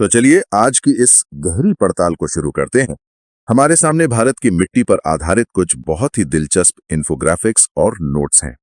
तो चलिए आज की इस गहरी पड़ताल को शुरू करते हैं। हमारे सामने भारत की मिट्टी पर आधारित कुछ बहुत ही दिलचस्प इन्फोग्राफिक्स और नोट्स हैं।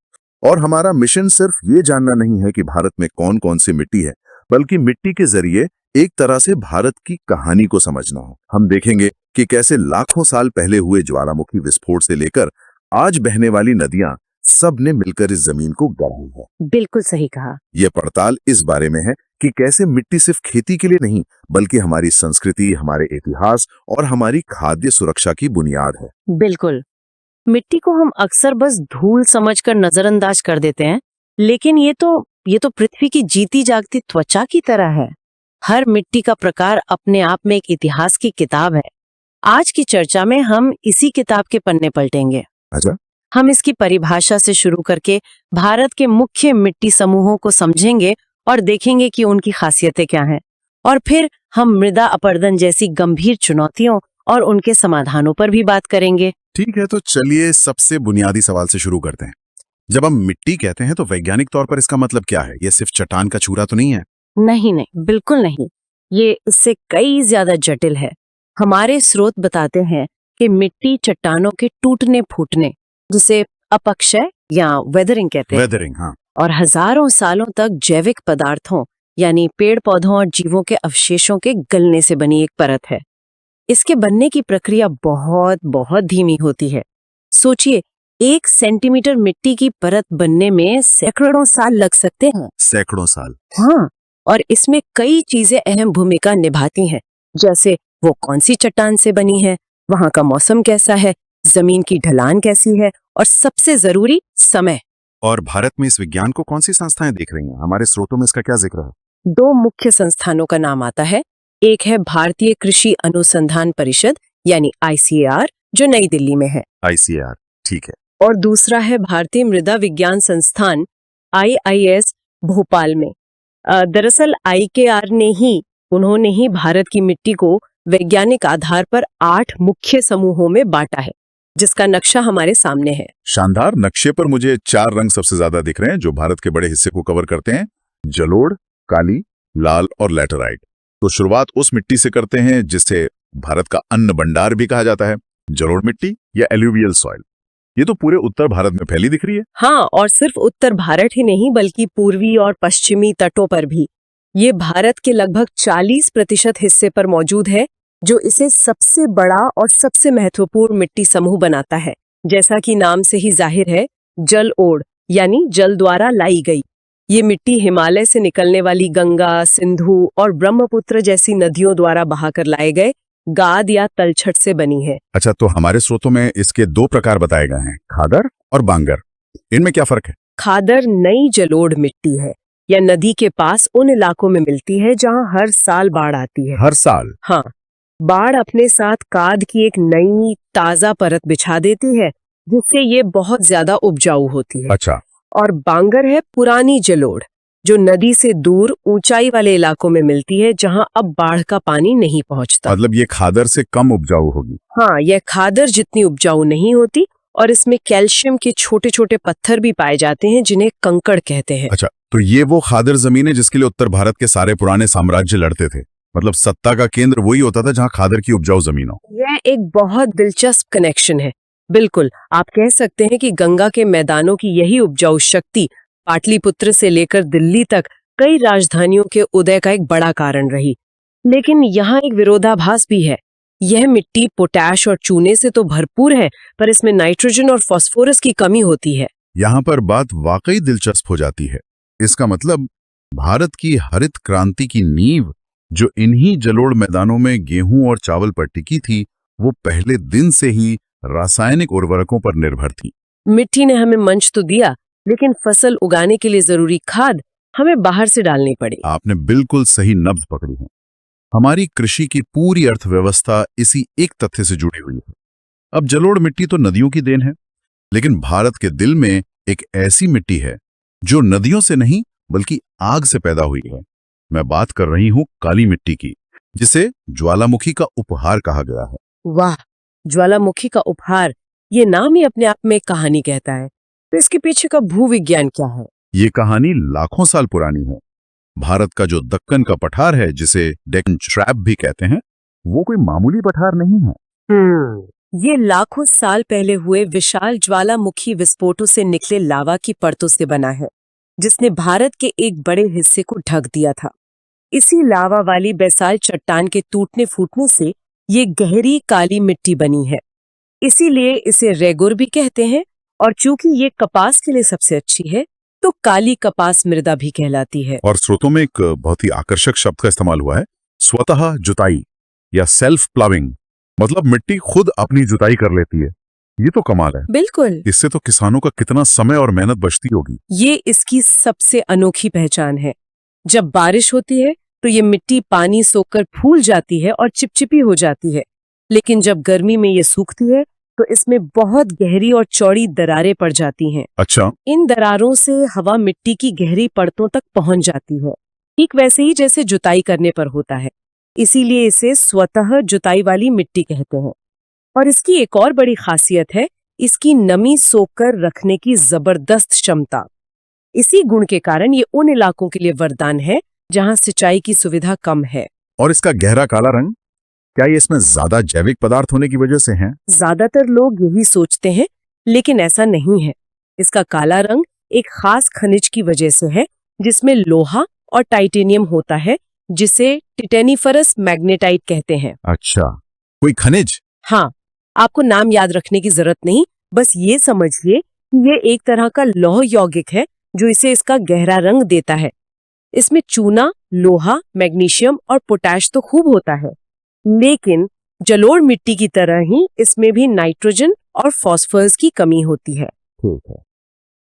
और हमारा मिशन सिर्फ ये जानना नहीं है कि भारत में कौन कौन सी मिट्टी है, बल्कि मिट्टी के जरिए एक तरह से भारत की कहानी को समझना है। हम देखेंगे कि कैसे लाखों साल पहले हुए ज्वालामुखी विस्फोट से लेकर आज बहने वाली नदियां सब ने मिलकर इस जमीन को गढ़ा है। बिल्कुल सही कहा। ये पड़ताल इस बारे में है कि कैसे मिट्टी सिर्फ खेती के लिए नहीं, बल्कि हमारी संस्कृति, हमारे इतिहास और हमारी खाद्य सुरक्षा की बुनियाद है। बिल्कुल। मिट्टी को हम अक्सर बस धूल समझकर नजरअंदाज कर देते हैं, लेकिन ये तो पृथ्वी की जीती जागती त्वचा की तरह है। हर मिट्टी का प्रकार अपने आप में एक इतिहास की किताब है। आज की चर्चा में हम इसी किताब के पन्ने पलटेंगे। अच्छा, हम इसकी परिभाषा से शुरू करके भारत के मुख्य मिट्टी समूहों को समझेंगे और देखेंगे कि उनकी खासियतें क्या हैं। और फिर हम मृदा अपरदन जैसी गंभीर चुनौतियों और उनके समाधानों पर भी बात करेंगे। ठीक है, तो चलिए सबसे बुनियादी सवाल से शुरू करते हैं। जब हम मिट्टी कहते हैं तो वैज्ञानिक तौर पर इसका मतलब क्या है? ये सिर्फ चट्टान का चूरा तो नहीं है? नहीं, बिल्कुल नहीं। ये इससे कई ज्यादा जटिल है। हमारे स्रोत बताते हैं कि मिट्टी चट्टानों के टूटने फूटने, जिसे अपक्षय या वेदरिंग कहते हैं, वेदरिंग, हाँ। और हजारों सालों तक जैविक पदार्थों यानी पेड़ पौधों और जीवों के अवशेषों के गलने से बनी एक परत है। इसके बनने की प्रक्रिया बहुत बहुत धीमी होती है। सोचिए, 1 सेंटीमीटर मिट्टी की परत बनने में सैकड़ों साल लग सकते हैं। सैकड़ों साल? हाँ, और इसमें कई चीजें अहम भूमिका निभाती हैं, जैसे वो कौन सी चट्टान से बनी है, वहाँ का मौसम कैसा है, जमीन की ढलान कैसी है, और सबसे जरूरी समय। और भारत में इस विज्ञान को कौन सी संस्थाएं देख रही हैं? हमारे स्रोतों में इसका क्या जिक्र है? 2 मुख्य संस्थानों का नाम आता है। एक है भारतीय कृषि अनुसंधान परिषद यानी ICAR, जो नई दिल्ली में है। ICAR, ठीक है। और दूसरा है भारतीय मृदा विज्ञान संस्थान IIS भोपाल में। दरअसल ICAR उन्होंने ही भारत की मिट्टी को वैज्ञानिक आधार पर 8 मुख्य समूहों में बांटा है, जिसका नक्शा हमारे सामने है। शानदार। नक्शे पर मुझे 4 रंग सबसे ज्यादा दिख रहे हैं जो भारत के बड़े हिस्से को कवर करते हैं: जलोढ़, काली, लाल और लैटेराइट। तो शुरुआत उस मिट्टी से करते हैं जिसे भारत का अन्न भंडार भी कहा जाता है, जलोढ़ मिट्टी या एल्यूवियल सॉइल। ये तो पूरे उत्तर भारत में फैली दिख रही है। हाँ, और सिर्फ उत्तर भारत ही नहीं बल्कि पूर्वी और पश्चिमी तटों पर भी। ये भारत के लगभग 40% हिस्से पर मौजूद है, जो इसे सबसे बड़ा और सबसे महत्वपूर्ण मिट्टी समूह बनाता है। जैसा कि नाम से ही जाहिर है, जलोढ़ यानी जल द्वारा लाई गई। ये मिट्टी हिमालय से निकलने वाली गंगा, सिंधु और ब्रह्मपुत्र जैसी नदियों द्वारा बहाकर लाए गए गाद या तलछट से बनी है। अच्छा, तो हमारे स्रोतों में इसके 2 प्रकार बताए गए हैं, खादर और बांगर। इनमें क्या फर्क है? खादर नई जलोढ़ मिट्टी है या नदी के पास उन इलाकों में मिलती है जहां हर साल बाढ़ आती है। हर साल? हाँ, बाढ़ अपने साथ काद की एक नई ताजा परत बिछा देती है, जिससे ये बहुत ज्यादा उपजाऊ होती है। अच्छा। और बांगर है पुरानी जलोढ़, जो नदी से दूर ऊंचाई वाले इलाकों में मिलती है जहां अब बाढ़ का पानी नहीं पहुंचता। मतलब ये खादर से कम उपजाऊ होगी? हाँ, यह खादर जितनी उपजाऊ नहीं होती और इसमें कैल्शियम के छोटे छोटे पत्थर भी पाए जाते हैं जिन्हें कंकड़ कहते हैं। अच्छा, तो ये वो खादर जमीन है जिसके लिए उत्तर भारत के सारे पुराने साम्राज्य लड़ते थे। मतलब सत्ता का केंद्र वही होता था जहाँ खादर की उपजाऊ जमीन हो। यह एक बहुत दिलचस्प कनेक्शन है। बिल्कुल, आप कह सकते हैं कि गंगा के मैदानों की यही उपजाऊ शक्ति पाटलिपुत्र से लेकर दिल्ली तक कई राजधानियों के उदय का एक बड़ा कारण रही। लेकिन यहाँ एक विरोधाभास भी है। यह मिट्टी पोटैश और चूने से तो भरपूर है, पर इसमें नाइट्रोजन और फास्फोरस की कमी होती है। यहाँ पर बात वाकई दिलचस्प हो जाती है। इसका मतलब भारत की हरित क्रांति की नींव, जो इन्हीं जलोढ़ मैदानों में गेहूं और चावल पर टिकी थी, वो पहले दिन से ही रासायनिक उर्वरकों पर निर्भर थी। मिट्टी ने हमें मंच तो दिया, लेकिन फसल उगाने के लिए जरूरी खाद हमें बाहर से डालनी पड़ी। आपने बिल्कुल सही नब्ज पकड़ी है। हमारी कृषि की पूरी अर्थव्यवस्था इसी एक तथ्य से जुड़ी हुई है। अब जलोढ़ मिट्टी तो नदियों की देन है, लेकिन भारत के दिल में एक ऐसी मिट्टी है जो नदियों से नहीं बल्कि आग से पैदा हुई है। मैं बात कर रही हूं काली मिट्टी की, जिसे ज्वालामुखी का उपहार कहा गया है। वाह, ज्वालामुखी का उपहार, ये नाम ही अपने आप में एक कहानी कहता है। तो इसके पीछे का भूविज्ञान क्या है? ये कहानी लाखों साल पुरानी है। भारत का जो दक्कन का पठार है, जिसे डेक्कन ट्रैप भी कहते हैं, वो कोई मामूली पठार नहीं है। ये लाखों साल पहले हुए विशाल ज्वालामुखी विस्फोटों से निकले लावा की परतों से बना है, जिसने भारत के एक बड़े हिस्से को ढक दिया था। इसी लावा वाली बेसाल्ट चट्टान के टूटने फूटने से ये गहरी काली मिट्टी बनी है। इसीलिए इसे रेगुर भी कहते हैं, और चूंकि ये कपास के लिए सबसे अच्छी है, तो काली कपास मृदा भी कहलाती है। और स्रोतों में एक बहुत ही आकर्षक शब्द का इस्तेमाल हुआ है, स्वतः जुताई या सेल्फ प्लाविंग, मतलब मिट्टी खुद अपनी जुताई कर लेती है। ये तो कमाल है। बिल्कुल, इससे तो किसानों का कितना समय और मेहनत बचती होगी। ये इसकी सबसे अनोखी पहचान है। जब बारिश होती है तो ये मिट्टी पानी सोखकर फूल जाती है और चिपचिपी हो जाती है, लेकिन जब गर्मी में ये सूखती है तो इसमें बहुत गहरी और चौड़ी दरारें पड़ जाती हैं। अच्छा, इन दरारों से हवा मिट्टी की गहरी परतों तक पहुंच जाती है, ठीक वैसे ही जैसे जुताई करने पर होता है। इसीलिए इसे स्वतः जुताई वाली मिट्टी कहते हैं। और इसकी एक और बड़ी खासियत है इसकी नमी सोखकर रखने की जबरदस्त क्षमता। इसी गुण के कारण ये उन इलाकों के लिए वरदान है जहां सिंचाई की सुविधा कम है। और इसका गहरा काला रंग, क्या ये इसमें ज्यादा जैविक पदार्थ होने की वजह से है? ज्यादातर लोग यही सोचते हैं, लेकिन ऐसा नहीं है। इसका काला रंग एक खास खनिज की वजह से है, जिसमें लोहा और टाइटेनियम होता है, जिसे टिटेनिफरस मैग्नेटाइट कहते हैं। अच्छा, कोई खनिज? हाँ, आपको नाम याद रखने की जरूरत नहीं, बस ये समझिए कि ये एक तरह का लौह यौगिक है जो इसे इसका गहरा रंग देता है। इसमें चूना, लोहा, मैग्नीशियम और पोटैश तो खूब होता है, लेकिन जलोढ़ मिट्टी की तरह ही इसमें भी नाइट्रोजन और फॉस्फोरस की कमी होती है। ठीक है,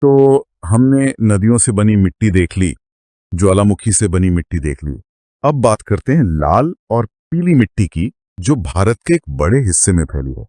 तो हमने नदियों से बनी मिट्टी देख ली, ज्वालामुखी से बनी मिट्टी देख ली। अब बात करते हैं लाल और पीली मिट्टी की, जो भारत के एक बड़े हिस्से में फैली है।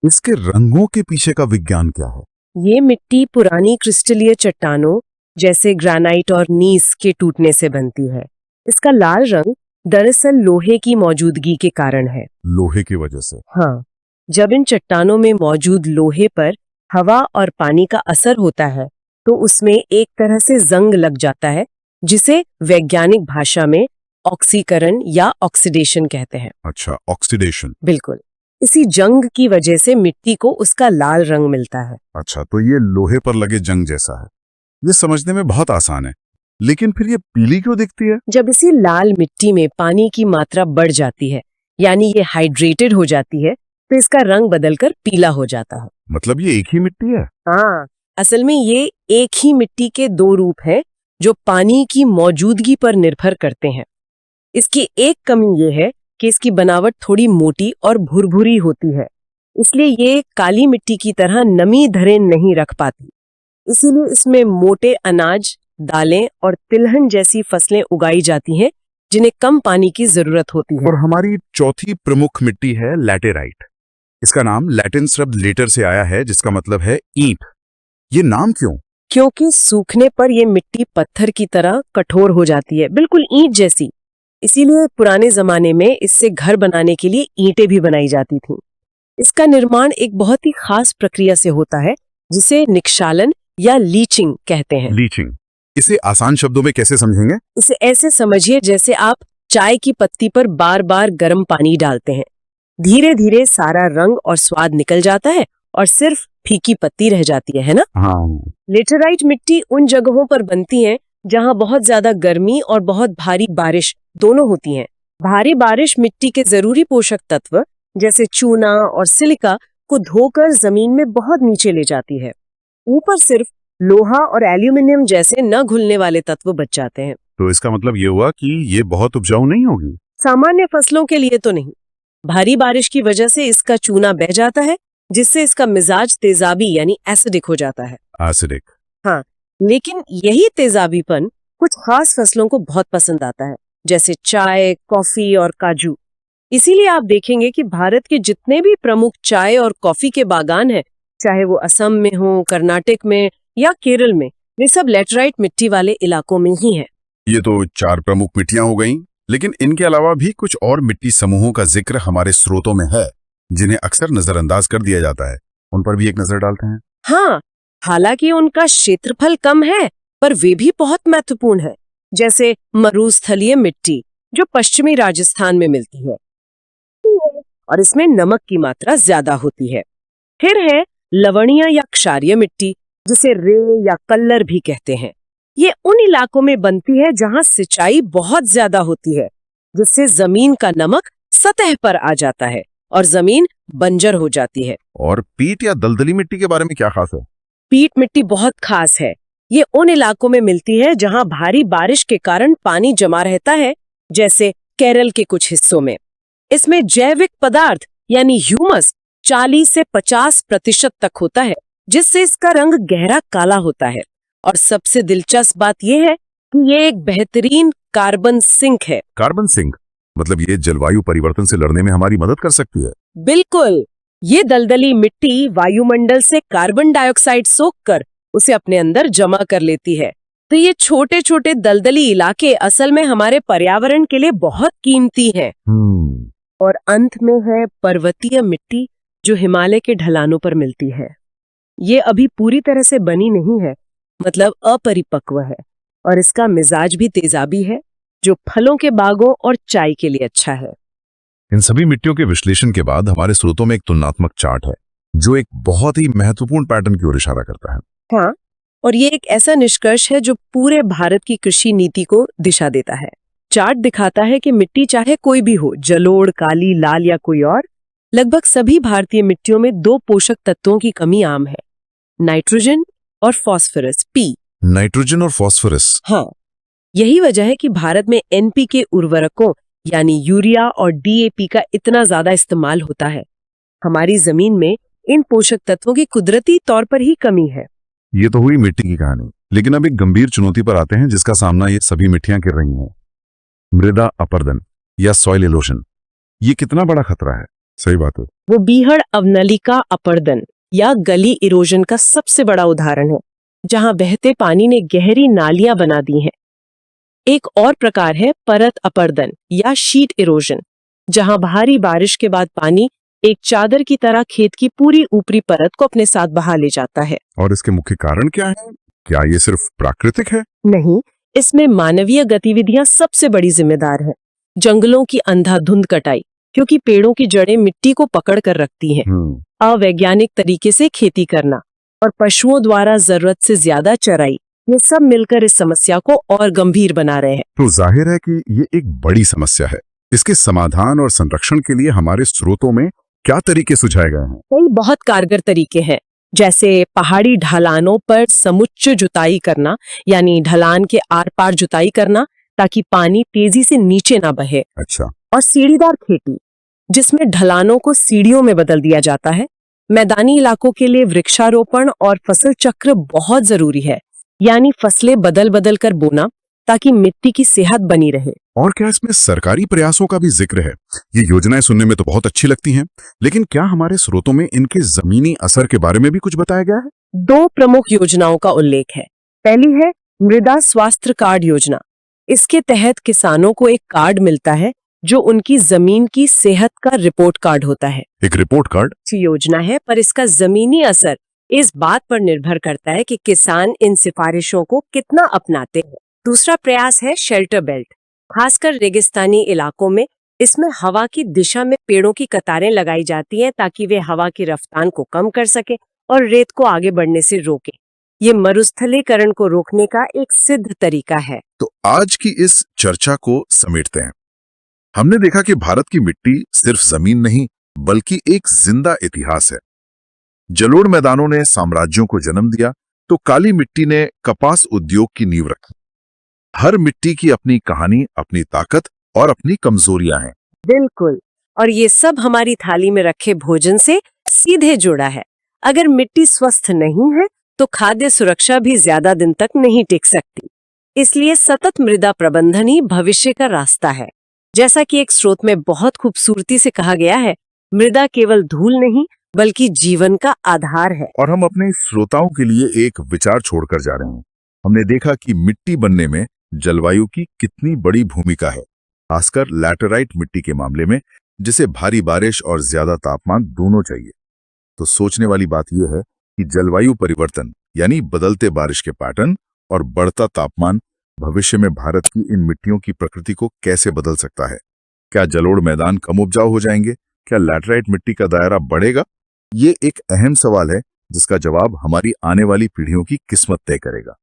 इसके रंगों के पीछे का विज्ञान क्या है? ये मिट्टी पुरानी क्रिस्टलीय चट्टानों जैसे ग्रेनाइट और नीस के टूटने से बनती है। इसका लाल रंग दरअसल लोहे की मौजूदगी के कारण है। लोहे की वजह से? हाँ, जब इन चट्टानों में मौजूद लोहे पर हवा और पानी का असर होता है तो उसमें एक तरह से जंग लग जाता है, जिसे वैज्ञानिक भाषा में ऑक्सीकरण या ऑक्सीडेशन कहते हैं। अच्छा, ऑक्सीडेशन। बिल्कुल, इसी जंग की वजह से मिट्टी को उसका लाल रंग मिलता है। अच्छा, तो ये लोहे पर लगे जंग जैसा है। ये समझने में बहुत आसान है, लेकिन फिर ये पीली क्यों दिखती है? जब इसी लाल मिट्टी में पानी की मात्रा बढ़ जाती है, यानी ये हाइड्रेटेड हो जाती है, तो इसका रंग बदलकर पीला हो जाता है। मतलब ये एक ही मिट्टी है? हाँ, असल में ये एक ही मिट्टी के दो रूप हैं जो पानी की मौजूदगी पर निर्भर करते हैं। इसकी एक कमी ये है कि इसकी बनावट थोड़ी मोटी और भुरभुरी होती है, इसलिए ये काली मिट्टी की तरह नमी धरे नहीं रख पाती। इसीलिए इसमें मोटे अनाज, दालें और तिलहन जैसी फसलें उगाई जाती हैं, जिन्हें कम पानी की जरूरत होती है। और हमारी चौथी प्रमुख मिट्टी है लैटेराइट। इसका नाम लैटिन शब्द लेटर से आया है, जिसका मतलब है ईंट। ये नाम क्यों? क्योंकि सूखने पर ये मिट्टी पत्थर की तरह कठोर हो जाती है, बिल्कुल ईंट जैसी। इसीलिए पुराने जमाने में इससे घर बनाने के लिए ईंटें भी बनाई जाती थीं। इसका निर्माण एक बहुत ही खास प्रक्रिया से होता है, जिसे निक्षालन या लीचिंग कहते हैं। लीचिंग, इसे आसान शब्दों में कैसे समझेंगे? इसे ऐसे समझिए जैसे आप चाय की पत्ती पर बार बार गर्म पानी डालते हैं। धीरे धीरे सारा रंग और स्वाद निकल जाता है और सिर्फ फीकी पत्ती रह जाती है ना? हाँ। लेटेराइट मिट्टी उन जगहों पर बनती है जहां बहुत ज्यादा गर्मी और बहुत भारी बारिश दोनों होती हैं। भारी बारिश मिट्टी के जरूरी पोषक तत्व जैसे चूना और सिलिका को धोकर जमीन में बहुत नीचे ले जाती है। ऊपर सिर्फ लोहा और एल्यूमिनियम जैसे न घुलने वाले तत्व बच जाते हैं। तो इसका मतलब ये हुआ कि ये बहुत उपजाऊ नहीं होगी? सामान्य फसलों के लिए तो नहीं। भारी बारिश की वजह से इसका चूना बह जाता है, जिससे इसका मिजाज तेजाबी यानी एसिडिक हो जाता है। एसिडिक? हाँ, लेकिन यही तेजाबीपन कुछ खास फसलों को बहुत पसंद आता है, जैसे चाय, कॉफी और काजू। इसीलिए आप देखेंगे कि भारत के जितने भी प्रमुख चाय और कॉफी के बागान हैं, चाहे वो असम में हो, कर्नाटक में या केरल में, वे सब लेटराइट मिट्टी वाले इलाकों में ही हैं। ये तो 4 प्रमुख मिट्टियां हो गईं, लेकिन इनके अलावा भी कुछ और मिट्टी समूहों का जिक्र हमारे स्रोतों में है, जिन्हें अक्सर नजरअंदाज कर दिया जाता है। उन पर भी एक नजर डालते हैं। हाँ, हालांकि उनका क्षेत्रफल कम है, पर वे भी बहुत महत्वपूर्ण है। जैसे मरुस्थलीय मिट्टी जो पश्चिमी राजस्थान में मिलती है और इसमें नमक की मात्रा ज्यादा होती है। फिर है लवणीय या क्षारीय मिट्टी जिसे रे या कल्लर भी कहते हैं। ये उन इलाकों में बनती है जहां सिंचाई बहुत ज्यादा होती है, जिससे जमीन का नमक सतह पर आ जाता है और जमीन बंजर हो जाती है। और पीट या दलदली मिट्टी के बारे में क्या खास है? पीट मिट्टी बहुत खास है। ये उन इलाकों में मिलती है जहां भारी बारिश के कारण पानी जमा रहता है, जैसे केरल के कुछ हिस्सों में। इसमें जैविक पदार्थ यानी ह्यूमस 40 से 50% तक होता है, जिससे इसका रंग गहरा काला होता है। और सबसे दिलचस्प बात यह है कि ये एक बेहतरीन कार्बन सिंक है। कार्बन सिंक मतलब ये जलवायु परिवर्तन से लड़ने में हमारी मदद कर सकती है। बिल्कुल, ये दलदली मिट्टी वायुमंडल से कार्बन डाइऑक्साइड सोखकर उसे अपने अंदर जमा कर लेती है। तो ये छोटे छोटे दलदली इलाके असल में हमारे पर्यावरण के लिए बहुत कीमती हैं। और अंत में है पर्वतीय मिट्टी जो हिमालय के ढलानों पर मिलती है। ये अभी पूरी तरह से बनी नहीं है, मतलब अपरिपक्व है, और इसका मिजाज भी तेजाबी है जो फलों के बागों और चाय के लिए अच्छा है। इन सभी मिट्टियों के विश्लेषण के बाद हमारे स्रोतों में एक तुलनात्मक चार्ट है जो एक बहुत ही महत्वपूर्ण पैटर्न की ओर इशारा करता है। हाँ, और ये एक ऐसा निष्कर्ष है जो पूरे भारत की कृषि नीति को दिशा देता है। चार्ट दिखाता है कि मिट्टी चाहे कोई भी हो, जलोढ़, काली, लाल या कोई और, लगभग सभी भारतीय मिट्टियों में 2 पोषक तत्वों की कमी आम है, नाइट्रोजन और फास्फोरस पी। नाइट्रोजन और फास्फोरस। हाँ, यही वजह है कि भारत में एनपीके उर्वरकों यानी यूरिया और डीएपी का इतना ज्यादा इस्तेमाल होता है। हमारी जमीन में इन पोषक तत्वों की कुदरती तौर पर ही कमी है। ये तो हुई मिट्टी की कहानी, लेकिन अब एक गंभीर चुनौती पर आते हैं जिसका सामना ये सभी मिट्टियां कर रही हैं। मृदा अपरदन या सॉइल इरोशन। ये कितना बड़ा खतरा है? सही बात है, वो बीहड़ अवनलिका अपरदन या गली इरोजन का सबसे बड़ा उदाहरण है, जहां बहते पानी ने गहरी नालियां बना दी हैं। एक और प्रकार है परत अपरदन या शीट इरोजन, जहां भारी बारिश के बाद पानी एक चादर की तरह खेत की पूरी ऊपरी परत को अपने साथ बहा ले जाता है। और इसके मुख्य कारण क्या है? क्या ये सिर्फ प्राकृतिक है? नहीं, इसमें मानवीय गतिविधियां सबसे बड़ी जिम्मेदार हैं। जंगलों की अंधाधुंध कटाई, क्योंकि पेड़ों की जड़ें मिट्टी को पकड़ कर रखती हैं, अवैज्ञानिक तरीके से खेती करना और पशुओं द्वारा जरूरत से ज्यादा चराई, ये सब मिलकर इस समस्या को और गंभीर बना रहे हैं। तो जाहिर है कि ये एक बड़ी समस्या है। इसके समाधान और संरक्षण के लिए हमारे स्रोतों में क्या तरीके सुझाए गए हैं? कई बहुत कारगर तरीके हैं, जैसे पहाड़ी ढलानों पर समुच्च जुताई करना, यानी ढलान के आर पार जुताई करना ताकि पानी तेजी से नीचे ना बहे। अच्छा। और सीढ़ीदार खेती, जिसमें ढलानों को सीढ़ियों में बदल दिया जाता है। मैदानी इलाकों के लिए वृक्षारोपण और फसल चक्र बहुत जरूरी है, यानी फसलें बदल बदल कर बोना ताकि मिट्टी की सेहत बनी रहे। और क्या इसमें सरकारी प्रयासों का भी जिक्र है? ये योजनाएं सुनने में तो बहुत अच्छी लगती हैं, लेकिन क्या हमारे स्रोतों में इनके जमीनी असर के बारे में भी कुछ बताया गया है? 2 प्रमुख योजनाओं का उल्लेख है। पहली है मृदा स्वास्थ्य कार्ड योजना। इसके तहत किसानों को एक कार्ड मिलता है जो उनकी जमीन की सेहत का रिपोर्ट कार्ड होता है। एक रिपोर्ट कार्ड? अच्छी योजना है, पर इसका जमीनी असर इस बात पर निर्भर करता है कि किसान इन सिफारिशों को कितना अपनाते हैं। दूसरा प्रयास है शेल्टर बेल्ट, खासकर रेगिस्तानी इलाकों में। इसमें हवा की दिशा में पेड़ों की कतारें लगाई जाती हैं ताकि वे हवा की रफ्तार को कम कर सके और रेत को आगे बढ़ने से रोके। ये मरुस्थलीकरण को रोकने का एक सिद्ध तरीका है। तो आज की इस चर्चा को समेटते हैं। हमने देखा कि भारत की मिट्टी सिर्फ जमीन नहीं बल्कि एक जिंदा इतिहास है। जलोढ़ मैदानों ने साम्राज्यों को जन्म दिया तो काली मिट्टी ने कपास उद्योग की नींव रखी। हर मिट्टी की अपनी कहानी, अपनी ताकत और अपनी कमजोरियां हैं। बिल्कुल, और ये सब हमारी थाली में रखे भोजन से सीधे जुड़ा है। अगर मिट्टी स्वस्थ नहीं है तो खाद्य सुरक्षा भी ज्यादा दिन तक नहीं टिक सकती। इसलिए सतत मृदा प्रबंधन ही भविष्य का रास्ता है। जैसा कि एक स्रोत में बहुत खूबसूरती से कहा गया है, मृदा केवल धूल नहीं बल्कि जीवन का आधार है। और हम अपने श्रोताओं के लिए एक विचार छोड़कर जा रहे हैं। हमने देखा कि मिट्टी बनने में जलवायु की कितनी बड़ी भूमिका है, खासकर लैटेराइट मिट्टी के मामले में, जिसे भारी बारिश और ज्यादा तापमान दोनों चाहिए। तो सोचने वाली बात यह है कि जलवायु परिवर्तन यानी बदलते बारिश के पैटर्न और बढ़ता तापमान भविष्य में भारत की इन मिट्टियों की प्रकृति को कैसे बदल सकता है? क्या जलोढ़ मैदान कम उपजाऊ हो जाएंगे? क्या लैटराइट मिट्टी का दायरा बढ़ेगा? ये एक अहम सवाल है जिसका जवाब हमारी आने वाली पीढ़ियों की किस्मत तय करेगा।